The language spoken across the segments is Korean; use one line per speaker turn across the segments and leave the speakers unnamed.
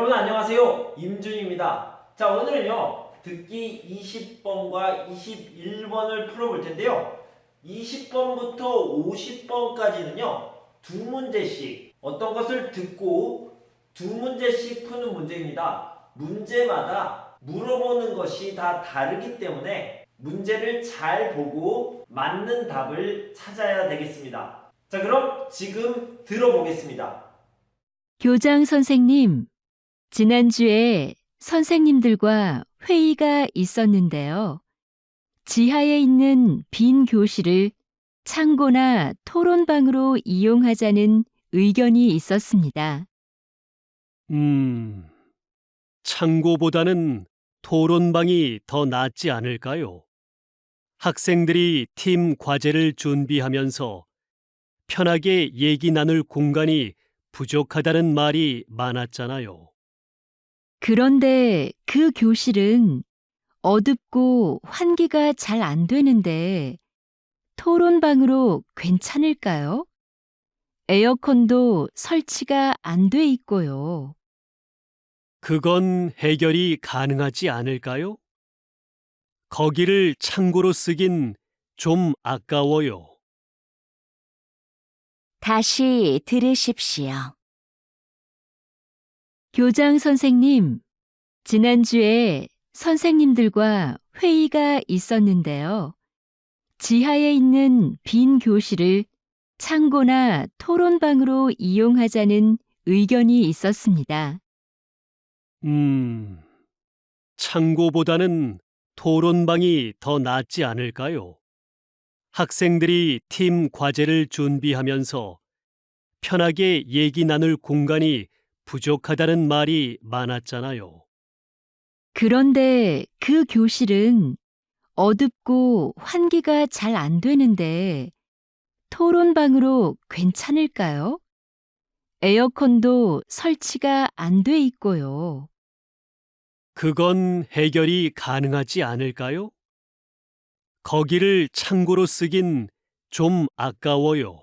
여러분 안녕하세요. 임준입니다. 자, 오늘은요. 듣기 20번과 21번을 풀어볼 텐데요. 20번부터 50번까지는요. 두 문제씩 어떤 것을 듣고 두 문제씩 푸는 문제입니다. 문제마다 물어보는 것이 다 다르기 때문에 문제를 잘 보고 맞는 답을 찾아야 되겠습니다. 자, 그럼 지금 들어보겠습니다.
교장 선생님, 지난주에 선생님들과 회의가 있었는데요. 지하에 있는 빈 교실을 창고나 토론방으로 이용하자는 의견이 있었습니다.
창고보다는 토론방이 더 낫지 않을까요? 학생들이 팀 과제를 준비하면서 편하게 얘기 나눌 공간이 부족하다는 말이 많았잖아요.
그런데 그 교실은 어둡고 환기가 잘 안 되는데 토론방으로 괜찮을까요? 에어컨도 설치가 안 돼 있고요.
그건 해결이 가능하지 않을까요? 거기를 창고로 쓰긴 좀 아까워요.
다시 들으십시오. 교장 선생님, 지난주에 선생님들과 회의가 있었는데요. 지하에 있는 빈 교실을 창고나 토론방으로 이용하자는 의견이 있었습니다.
창고보다는 토론방이 더 낫지 않을까요? 학생들이 팀 과제를 준비하면서 편하게 얘기 나눌 공간이 부족하다는 말이 많았잖아요.
그런데 그 교실은 어둡고 환기가 잘 안 되는데 토론방으로 괜찮을까요? 에어컨도 설치가 안 돼 있고요.
그건 해결이 가능하지 않을까요? 거기를 창고로 쓰긴 좀 아까워요.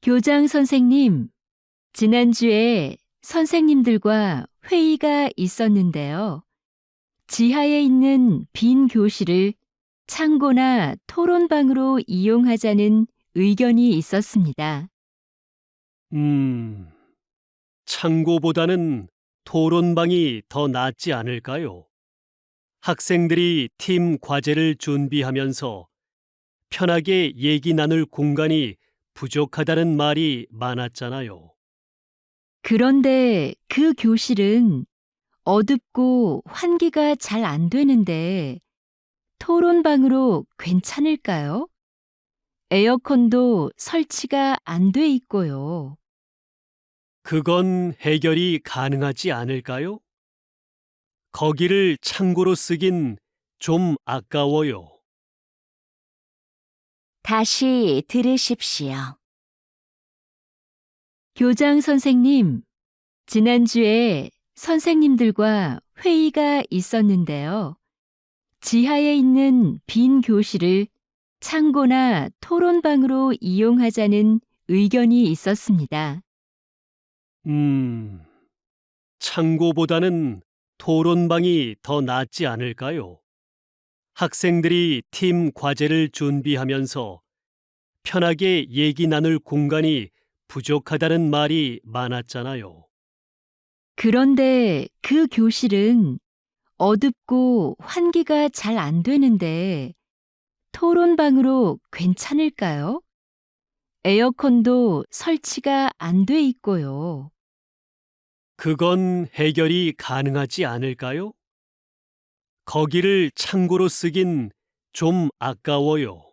교장 선생님, 지난주에 선생님들과 회의가 있었는데요. 지하에 있는 빈 교실을 창고나 토론방으로 이용하자는 의견이 있었습니다.
창고보다는 토론방이 더 낫지 않을까요? 학생들이 팀 과제를 준비하면서 편하게 얘기 나눌 공간이 부족하다는 말이 많았잖아요.
그런데 그 교실은 어둡고 환기가 잘 안 되는데 토론방으로 괜찮을까요? 에어컨도 설치가 안 돼 있고요.
그건 해결이 가능하지 않을까요? 거기를 창고로 쓰긴 좀 아까워요.
다시 들으십시오. 교장 선생님, 지난주에 선생님들과 회의가 있었는데요. 지하에 있는 빈 교실을 창고나 토론방으로 이용하자는 의견이 있었습니다.
창고보다는 토론방이 더 낫지 않을까요? 학생들이 팀 과제를 준비하면서 편하게 얘기 나눌 공간이 부족하다는 말이 많았잖아요.
그런데 그 교실은 어둡고 환기가 잘 안 되는데 토론방으로 괜찮을까요? 에어컨도 설치가 안 돼 있고요.
그건 해결이 가능하지 않을까요? 거기를 창고로 쓰긴 좀 아까워요.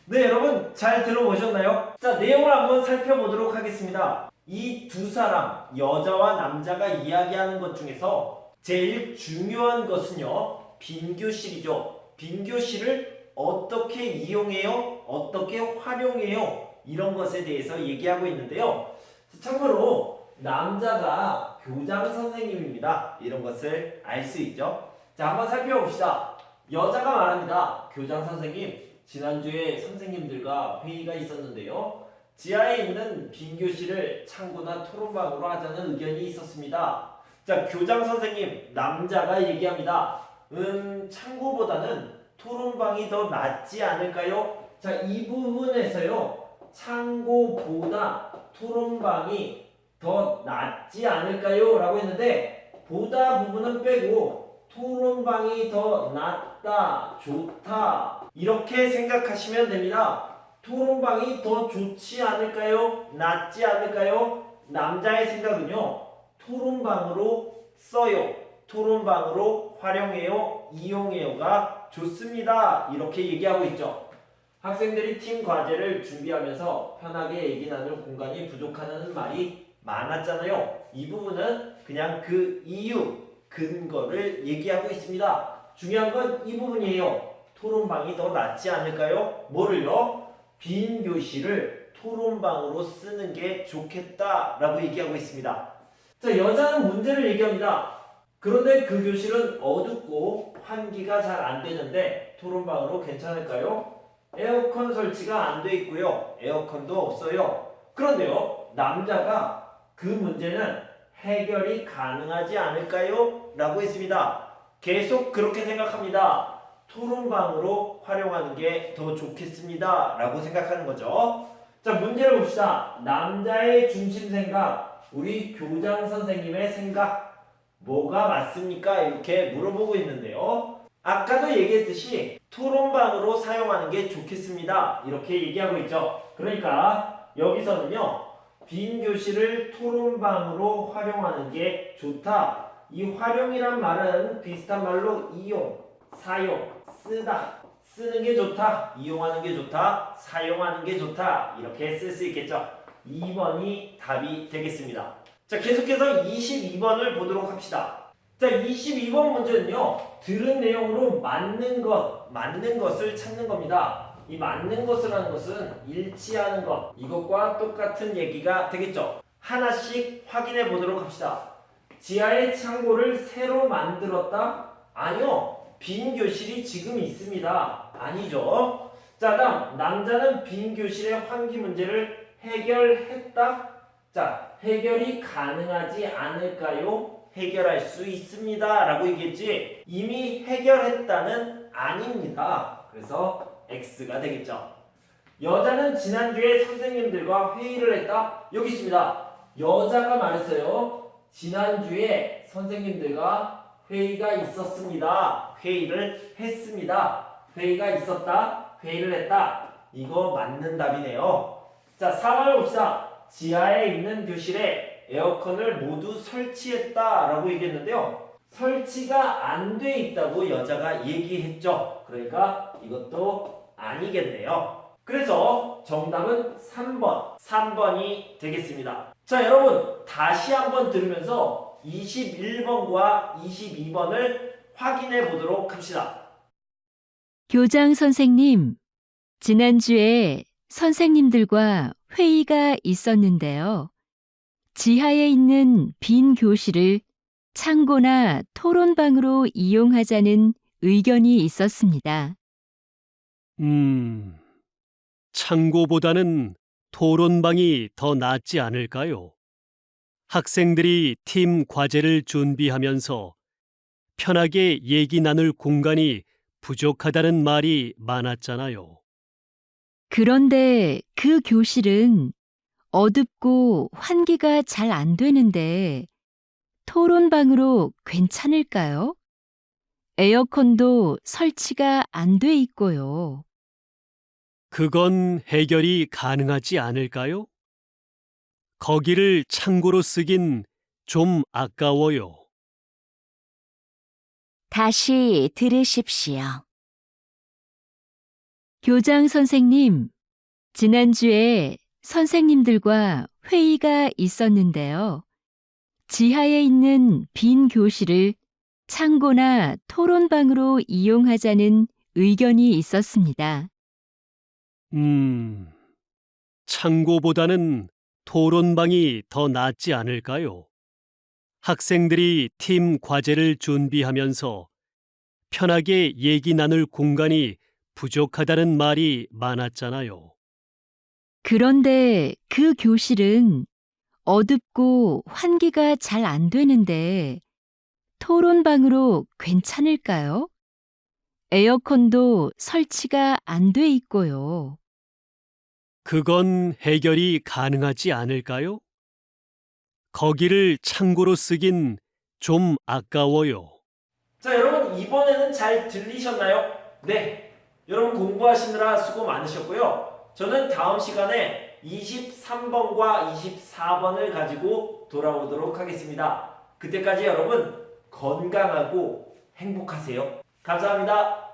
네, 여러분 잘 들어보셨나요? 자, 내용을 한번 살펴보도록 하겠습니다. 이 두 사람, 여자와 남자가 이야기하는 것 중에서 제일 중요한 것은요, 빈교실이죠. 빈교실을 어떻게 이용해요? 어떻게 활용해요? 이런 것에 대해서 얘기하고 있는데요. 참고로 남자가 교장 선생님입니다. 이런 것을 알 수 있죠. 자, 한번 살펴봅시다. 여자가 말합니다. 교장 선생님, 지난주에 선생님들과 회의가 있었는데요. 지하에 있는 빈 교실을 창고나 토론방으로 하자는 의견이 있었습니다. 자, 교장 선생님, 남자가 얘기합니다. 창고보다는 토론방이 더 낫지 않을까요? 자, 이 부분에서요. 창고보다 토론방이 더 낫지 않을까요? 라고 했는데 보다 부분은 빼고 토론방이 더 낫다, 좋다 이렇게 생각하시면 됩니다. 토론방이 더 좋지 않을까요? 낫지 않을까요? 남자의 생각은요. 토론방으로 써요. 토론방으로 활용해요. 이용해요가 좋습니다. 이렇게 얘기하고 있죠. 학생들이 팀 과제를 준비하면서 편하게 얘기 나눌 공간이 부족하다는 말이 많았잖아요. 이 부분은 그냥 그 이유, 근거를 얘기하고 있습니다. 중요한 건 이 부분이에요. 토론방이 더 낫지 않을까요? 뭐를요? 빈 교실을 토론방으로 쓰는 게 좋겠다라고 얘기하고 있습니다. 자, 여자는 문제를 얘기합니다. 그런데 그 교실은 어둡고 환기가 잘 안 되는데 토론방으로 괜찮을까요? 에어컨 설치가 안 돼 있고요. 에어컨도 없어요. 그런데요, 남자가 그 문제는 해결이 가능하지 않을까요? 라고 했습니다. 계속 그렇게 생각합니다. 토론방으로 활용하는 게 더 좋겠습니다. 라고 생각하는 거죠. 자, 문제를 봅시다. 남자의 중심 생각, 우리 교장 선생님의 생각, 뭐가 맞습니까? 이렇게 물어보고 있는데요. 아까도 얘기했듯이 토론방으로 사용하는 게 좋겠습니다. 이렇게 얘기하고 있죠. 그러니까 여기서는요. 빈 교실을 토론방으로 활용하는 게 좋다. 이 활용이란 말은 비슷한 말로 이용, 사용, 쓰다. 쓰는 게 좋다. 이용하는 게 좋다. 사용하는 게 좋다. 이렇게 쓸 수 있겠죠. 2번이 답이 되겠습니다. 자, 계속해서 22번을 보도록 합시다. 자, 22번 문제는요. 들은 내용으로 맞는 것을 찾는 겁니다. 이 맞는 것을 하는 것은 일치하는 것, 이것과 똑같은 얘기가 되겠죠. 하나씩 확인해 보도록 합시다. 지하의 창고를 새로 만들었다? 아니요. 빈 교실이 지금 있습니다. 아니죠. 자, 다음 남자는 빈 교실의 환기 문제를 해결했다? 자, 해결이 가능하지 않을까요? 해결할 수 있습니다. 라고 얘기했지 이미 해결했다는 아닙니다. 그래서 X가 되겠죠. 여자는 지난주에 선생님들과 회의를 했다. 여기 있습니다. 여자가 말했어요. 지난주에 선생님들과 회의가 있었습니다. 회의를 했습니다. 회의가 있었다. 회의를 했다. 이거 맞는 답이네요. 자, 4번을 봅시다. 지하에 있는 교실에 에어컨을 모두 설치했다 라고 얘기했는데요. 설치가 안 돼 있다고 여자가 얘기했죠. 그러니까 이것도 아니겠네요. 그래서 정답은 3번이 되겠습니다. 자, 여러분 다시 한번 들으면서 21번과 22번을 확인해 보도록 합시다.
교장 선생님, 지난주에 선생님들과 회의가 있었는데요. 지하에 있는 빈 교실을 창고나 토론방으로 이용하자는 의견이 있었습니다.
창고보다는 토론방이 더 낫지 않을까요? 학생들이 팀 과제를 준비하면서 편하게 얘기 나눌 공간이 부족하다는 말이 많았잖아요.
그런데 그 교실은 어둡고 환기가 잘 안 되는데 토론방으로 괜찮을까요? 에어컨도 설치가 안 돼 있고요.
그건 해결이 가능하지 않을까요? 거기를 창고로 쓰긴 좀 아까워요.
다시 들으십시오. 교장 선생님, 지난주에 선생님들과 회의가 있었는데요. 지하에 있는 빈 교실을 창고나 토론방으로 이용하자는 의견이 있었습니다.
창고보다는 토론방이 더 낫지 않을까요? 학생들이 팀 과제를 준비하면서 편하게 얘기 나눌 공간이 부족하다는 말이 많았잖아요.
그런데 그 교실은 어둡고 환기가 잘 안 되는데 토론방으로 괜찮을까요? 에어컨도 설치가 안 돼 있고요.
그건 해결이 가능하지 않을까요? 거기를 창고로 쓰긴 좀 아까워요.
자, 여러분 이번에는 잘 들리셨나요? 네. 여러분 공부하시느라 수고 많으셨고요. 저는 다음 시간에 23번과 24번을 가지고 돌아오도록 하겠습니다. 그때까지 여러분 건강하고 행복하세요. 감사합니다.